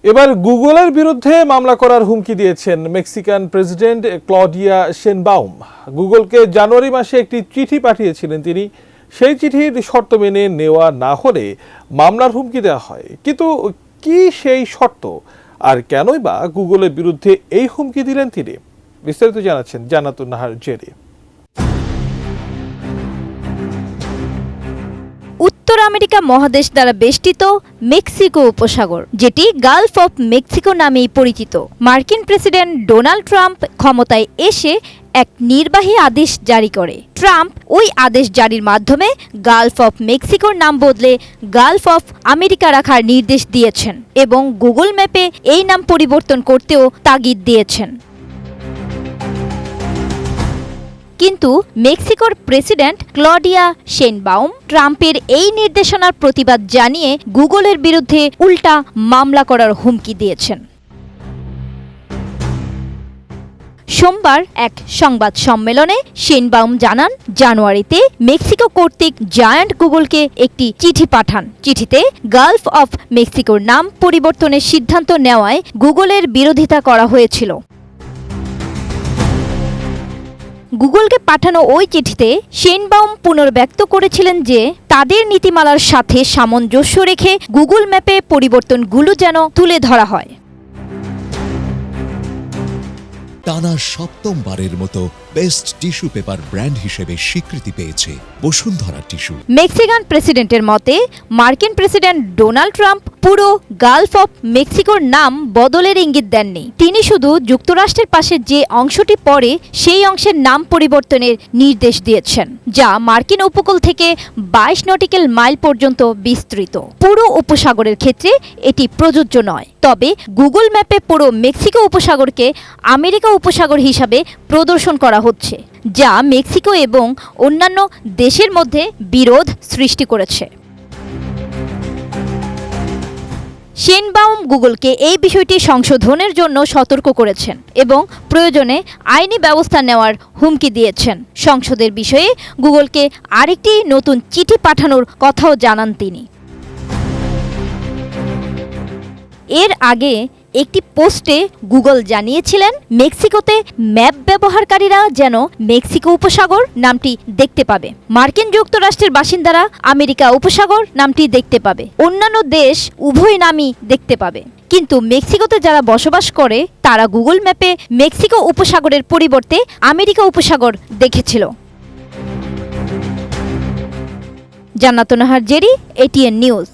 এবার গুগলের বিরুদ্ধে মামলা করার হুমকি দিয়েছেন মেক্সিকান প্রেসিডেন্ট ক্লডিয়া শেনবাউম। গুগলকে জানুয়ারি মাসে একটি চিঠি পাঠিয়েছিলেন তিনি। সেই চিঠির শর্ত মেনে নেওয়া না হলে মামলার হুমকি দেওয়া হয়। কিন্তু কি সেই শর্ত, আর কেনই বা গুগলের বিরুদ্ধে এই হুমকি দিলেন তিনি? বিস্তারিত জানাচ্ছেন জান্নাতুন নাহার জেরি। উত্তর আমেরিকা মহাদেশ দ্বারা বেষ্টিত মেক্সিকো উপসাগর, যেটি গালফ অফ মেক্সিকো নামেই পরিচিত। মার্কিন প্রেসিডেন্ট ডোনাল্ড ট্রাম্প ক্ষমতায় এসে এক নির্বাহী আদেশ জারি করে। ট্রাম্প ওই আদেশ জারির মাধ্যমে গালফ অফ মেক্সিকোর নাম বদলে গালফ অফ আমেরিকা রাখার নির্দেশ দিয়েছেন এবং গুগল ম্যাপে এই নাম পরিবর্তন করতেও তাগিদ দিয়েছেন। কিন্তু মেক্সিকোর প্রেসিডেন্ট ক্লডিয়া শেনবাউম ট্রাম্পের এই নির্দেশনার প্রতিবাদ জানিয়ে গুগলের বিরুদ্ধে উল্টা মামলা করার হুমকি দিয়েছেন। সোমবার এক সংবাদ সম্মেলনে শেনবাউম জানান, জানুয়ারিতে মেক্সিকো কর্তৃক জায়ান্ট গুগলকে একটি চিঠি পাঠান। চিঠিতে গালফ অফ মেক্সিকোর নাম পরিবর্তনের সিদ্ধান্ত নেওয়ায় গুগলের বিরোধিতা করা হয়েছিল। গুগলকে পাঠানো ওই চিঠিতে শেনবাউম পুনর্ব্যক্ত করেছিলেন যে তাদের নীতিমালার সাথে সামঞ্জস্য রেখে গুগল ম্যাপে পরিবর্তনগুলো যেন তুলে ধরা হয়। টানা সপ্তমবারের মতো বেস্ট টিস্যু পেপার ব্র্যান্ড হিসেবে স্বীকৃতি পেয়েছে বসুন্ধরা টিস্যু। মেক্সিকান প্রেসিডেন্টের মতে মার্কিন প্রেসিডেন্ট ডোনাল্ড ট্রাম্প পুরো গালফ অফ মেক্সিকোর নাম বদলের ইঙ্গিত দেননি। তিনি শুধু যুক্তরাষ্ট্রের পাশে যে অংশটি পড়ে সেই অংশের নাম পরিবর্তনের নির্দেশ দিয়েছেন, যা মার্কিন উপকূল থেকে 22 নটিক্যাল মাইল পর্যন্ত বিস্তৃত। পুরো উপসাগরের ক্ষেত্রে এটি প্রযোজ্য নয়। তবে গুগল ম্যাপে পুরো মেক্সিকো উপসাগরকে আমেরিকা উপসাগর হিসাবে প্রদর্শন করা হচ্ছে, যা মেক্সিকো এবং অন্যান্য দেশের মধ্যে বিরোধ সৃষ্টি করেছে। শেনবাউম গুগলকে এই বিষয়টি সংশোধনের জন্য সতর্ক করেছেন এবং প্রয়োজনে আইনি ব্যবস্থা নেওয়ার হুমকি দিয়েছেন। সংসদের বিষয়ে গুগলকে আরেকটি নতুন চিঠি পাঠানোর কথাও জানান তিনি। এর আগে একটি পোস্টে গুগল জানিয়েছিলেন মেক্সিকোতে ম্যাপ ব্যবহারকারীরা যেন মেক্সিকো উপসাগর নামটি দেখতে পাবে, মার্কিন যুক্তরাষ্ট্রের বাসিন্দারা আমেরিকা উপসাগর নামটি দেখতে পাবে, অন্যান্য দেশ উভয় নামই দেখতে পাবে। কিন্তু মেক্সিকোতে যারা বসবাস করে তারা গুগল ম্যাপে মেক্সিকো উপসাগরের পরিবর্তে আমেরিকা উপসাগর দেখেছিল। জান্নাতুন নাহার জেরি, ATN নিউজ।